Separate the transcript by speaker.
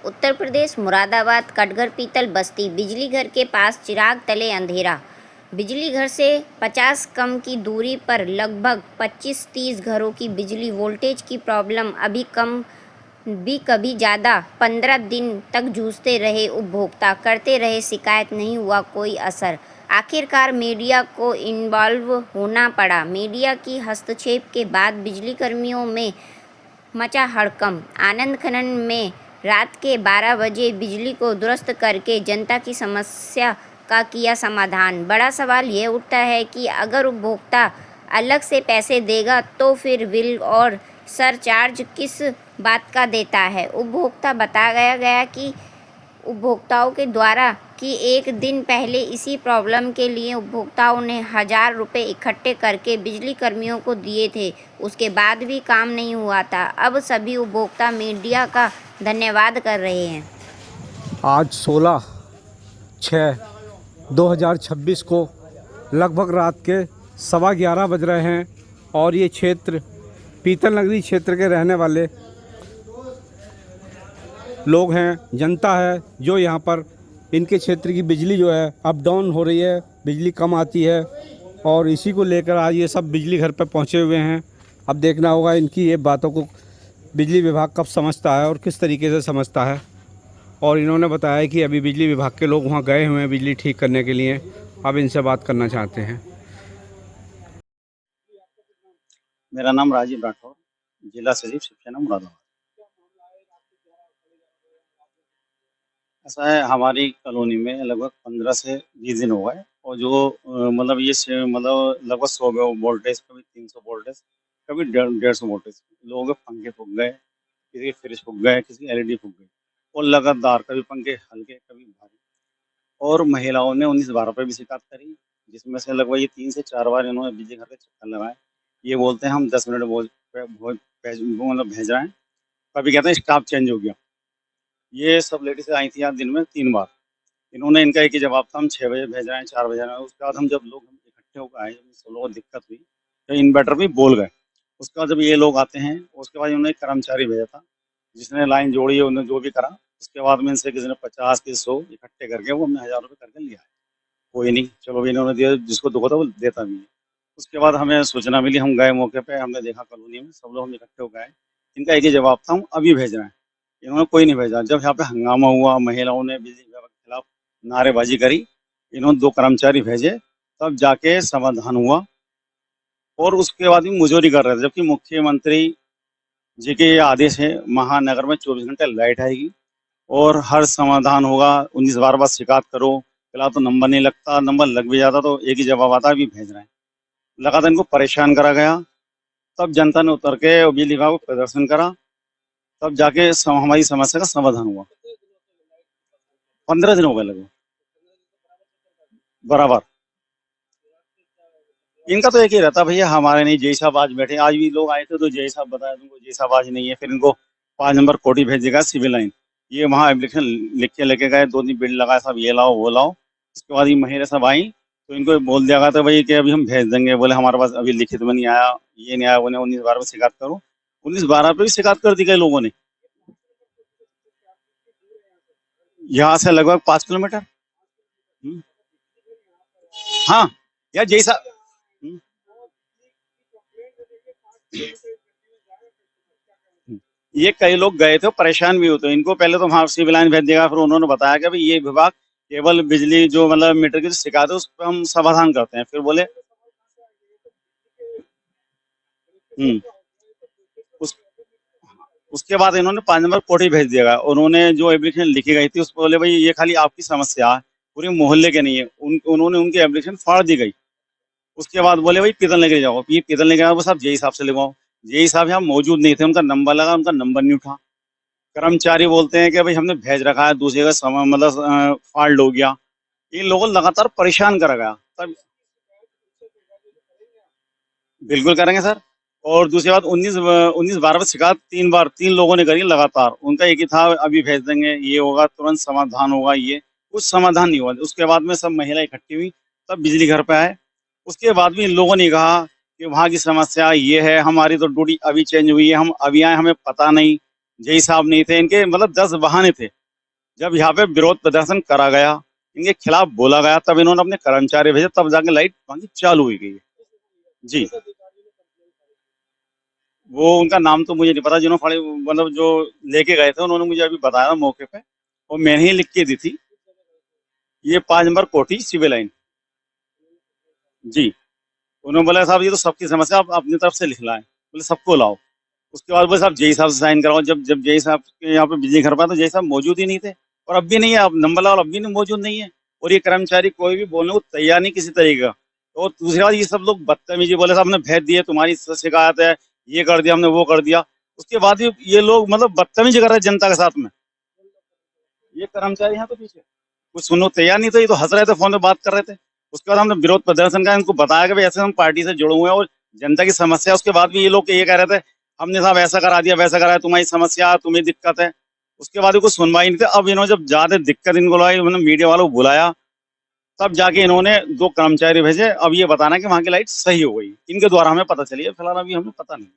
Speaker 1: उत्तर प्रदेश मुरादाबाद कटघर पीतल बस्ती बिजली घर के पास चिराग तले अंधेरा। बिजली घर से 50 कम की दूरी पर लगभग 25-30 घरों की बिजली वोल्टेज की प्रॉब्लम अभी कम भी कभी ज़्यादा 15 दिन तक जूझते रहे उपभोक्ता, करते रहे शिकायत, नहीं हुआ कोई असर। आखिरकार मीडिया को इन्वॉल्व होना पड़ा। मीडिया की हस्तक्षेप के बाद बिजली कर्मियों में मचा हड़कंप। आनंद खनन में रात के 12 बजे बिजली को दुरुस्त करके जनता की समस्या का किया समाधान। बड़ा सवाल ये उठता है कि अगर उपभोक्ता अलग से पैसे देगा तो फिर बिल और सरचार्ज किस बात का देता है। उपभोक्ता बताया गया कि उपभोक्ताओं के द्वारा कि एक दिन पहले इसी प्रॉब्लम के लिए उपभोक्ताओं ने 1000 रुपये इकट्ठे करके बिजली कर्मियों को दिए थे, उसके बाद भी काम नहीं हुआ था। अब सभी उपभोक्ता मीडिया का धन्यवाद कर रहे हैं।
Speaker 2: आज 16/6/2026 को लगभग रात के 11:15 बज रहे हैं और ये क्षेत्र पीतल नगरी क्षेत्र के रहने वाले लोग हैं, जनता है जो यहाँ पर इनके क्षेत्र की बिजली जो है अप डाउन हो रही है, बिजली कम आती है और इसी को लेकर आज ये सब बिजली घर पर पहुँचे हुए हैं। अब देखना होगा इनकी ये बातों को बिजली विभाग कब समझता है और किस तरीके से समझता है। और इन्होंने बताया कि अभी बिजली विभाग के लोग वहाँ गए हुए हैं बिजली ठीक करने के लिए। अब इनसे बात करना चाहते हैं।
Speaker 3: मेरा नाम राजीव राठौर, जिला सचिव शिवसेना मुरादाबाद। ऐसा है, हमारी कॉलोनी में लगभग 15 से 20 दिन हो गए और जो मतलब मतलब लगभग 100 वोल्टेज, कभी 300 वोल्टेज, कभी 150 वोल्टेज, लोगों के पंखे फूक गए, किसी के फ्रिज फूक गए, किसी की एलईडी फूक गई और लगातार कभी पंखे हल्के कभी भारी। और महिलाओं ने 19-12 पे भी शिकायत करी, जिसमें से लगभग ये 3 से 4 बार इन्होंने बिजली घर के चक्कर लगाए। ये बोलते हैं हम 10 मिनट मतलब भेज रहे हैं, कभी कहते हैं स्टाफ चेंज हो गया। ये सब लेडीज आई थी आज दिन में 3 बार। इन्होंने इनका एक ही जवाब था, हम 6 बजे भेज रहे हैं, 4 बजे रहे हैं। उसके बाद हम जब लोग इकट्ठे होकर आए, जब सब लोगों को दिक्कत हुई तो इन्वर्टर भी बोल गए। उसके बाद जब ये लोग आते हैं, उसके बाद इन्होंने एक कर्मचारी भेजा था जिसने लाइन जोड़ी है, उन्होंने जो भी करा। उसके बाद में इनसे किसी ने 50 की 100 इकट्ठे करके वो हमने 1000 रुपये करके लिया है। कोई नहीं, चलो भी इन्होंने दिया, जिसको दुख होता वो देता भी है। उसके बाद हमें सूचना मिली, हम गए मौके पे, हमने देखा कॉलोनी में सब लोग हम इकट्ठे हो गए। इनका एक ही जवाब था, हम अभी भेज रहे हैं। इन्होंने कोई नहीं भेजा। जब यहाँ पे हंगामा हुआ, महिलाओं ने बिजली विभाग के खिलाफ नारेबाजी करी, इन्होंने 2 कर्मचारी भेजे, तब जाके समाधान हुआ। और उसके बाद भी मुजोरी कर रहे थे, जबकि मुख्यमंत्री जी के ये आदेश है, महानगर में 24 घंटे लाइट आएगी और हर समाधान होगा। 19-12 बार शिकायत करो, फिलहाल तो नंबर नहीं लगता, नंबर लग भी जाता तो एक ही जवाब आता, अभी भेज रहे हैं। लगातार इनको परेशान करा गया, तब जनता ने उतर के बिजली विभाग को प्रदर्शन करा, तब जाके हमारी समस्या का समाधान हुआ। 15 दिन हो गए लगभग बराबर। इनका तो एक ही रहता, भैया हमारे नहीं, जय साहब आज बैठे, आज भी लोग आए थे तो जय साहब बताया तुमको, जय साहब आज नहीं है। फिर इनको 5 नंबर कोटी भेज देगा सिविल लाइन, ये वहाँ एप्लीकेशन लिख के लेके गए, 2 दिन बिल लगाया, सब ये लाओ वो लाओ। उसके बाद ये महिला सब आई तो इनको बोल दिया गया था भाई कि अभी हम भेज देंगे। बोले हमारे पास अभी लिखित में नहीं आया, ये नहीं आया। उन्हें 19-12 पे शिकायत करो, 19-12 पे भी शिकायत कर दी कई लोगों ने। यहाँ से लगभग 5 किलोमीटर। हम्म, हाँ यार, जय साहब। ये कई लोग गए थे, परेशान भी होते। इनको पहले तो वहाँ सिविल लाइन भेज देगा, फिर उन्होंने बताया कि भाई ये विभाग केवल बिजली जो मतलब मीटर की जो शिकायत है उस पर हम समाधान करते हैं। फिर बोले हम्म उस उसके बाद इन्होंने 5 नंबर कोठी भेज दिया। उन्होंने जो एप्लीकेशन लिखी गई थी उस पर बोले भाई ये खाली आपकी समस्या है, पूरे मोहल्ले के नहीं है। उन्होंने उनकी एप्लीकेशन फाड़ दी गई। उसके बाद बोले भाई पीतल लेके जाओ, ये पीतल लेके आओ, बस आप जेई साहब से लिखवाओ। जेई साहब यहाँ मौजूद नहीं थे, उनका नंबर लगा, उनका नंबर नहीं उठा। कर्मचारी बोलते हैं कि भाई हमने भेज रखा है, दूसरे का समय मतलब फॉल्ट हो गया। इन लोगों को लगातार परेशान करा गया। तब बिल्कुल करेंगे सर। और दूसरी बात, 19-12 पर शिकायत 3 बार 3 लोगों ने करी लगातार। उनका एक ही था, अभी भेज देंगे, ये होगा, तुरंत समाधान होगा। ये कुछ समाधान नहीं हुआ। उसके बाद में सब महिला इकट्ठी हुई, तब बिजली घर पे आए। उसके बाद भी इन लोगों ने कहा कि वहाँ की समस्या ये है, हमारी तो ड्यूटी अभी चेंज हुई है, हम अभी आए, हमें पता नहीं। जेई साहब नहीं थे, इनके मतलब 10 बहाने थे। जब यहाँ पे विरोध प्रदर्शन करा गया, इनके खिलाफ बोला गया, तब इन्होंने अपने कर्मचारी भेजे, तब जाके लाइट वहाँ की चालू हुई गई है। जी, वो उनका नाम तो मुझे नहीं पता, जिन्होंने फाड़ी मतलब जो लेके गए थे उन्होंने मुझे अभी बताया मौके पे, और मैंने ही लिख के दी थी। ये 5 नंबर कोठी सिविल लाइन। जी, उन्होंने बोला साहब ये तो सबकी समस्या, आप अपनी तरफ से लिख लाएं, बोले सबको लाओ। उसके बाद बोले साहब जेई साहब से साइन कराओ। जब जब जेई साहब के यहाँ पे बिजली घर पर, तो जेई साहब मौजूद ही नहीं थे, और अब भी नहीं है। अब नंबर लाओ, अब भी नहीं, मौजूद नहीं है। और ये कर्मचारी कोई भी बोलने को तैयार नहीं किसी तरीके का। और दूसरी बात, ये सब लोग बदतमीजी, बोले साहब हमने भेज दिए, तुम्हारी शिकायत है, ये कर दिया हमने, वो कर दिया। उसके बाद भी ये लोग मतलब बदतमीजी कर रहे हैं जनता के साथ में। ये कर्मचारी यहाँ तो पीछे कुछ सुनने को तैयार नहीं थे, ये तो हंस रहे थे, फोन पे बात कर रहे थे। उसके बाद हमने विरोध प्रदर्शन का इनको बताया कि भाई ऐसे हम पार्टी से जुड़े हुए हैं और जनता की समस्या है। उसके बाद भी ये लोग ये कह रहे थे हमने साहब ऐसा करा दिया, वैसा करा, तुम्हारी समस्या, तुम्हें दिक्कत है। उसके बाद भी कुछ सुनवाई नहीं थी। अब इन्होंने जब ज्यादा दिक्कत इनको लाई, उन्होंने मीडिया वालों को बुलाया, तब जाके इन्होंने 2 कर्मचारी भेजे। अब ये बताना कि वहां की लाइट सही हो गई, इनके द्वारा हमें पता चली है, फिलहाल अभी हमें पता नहीं।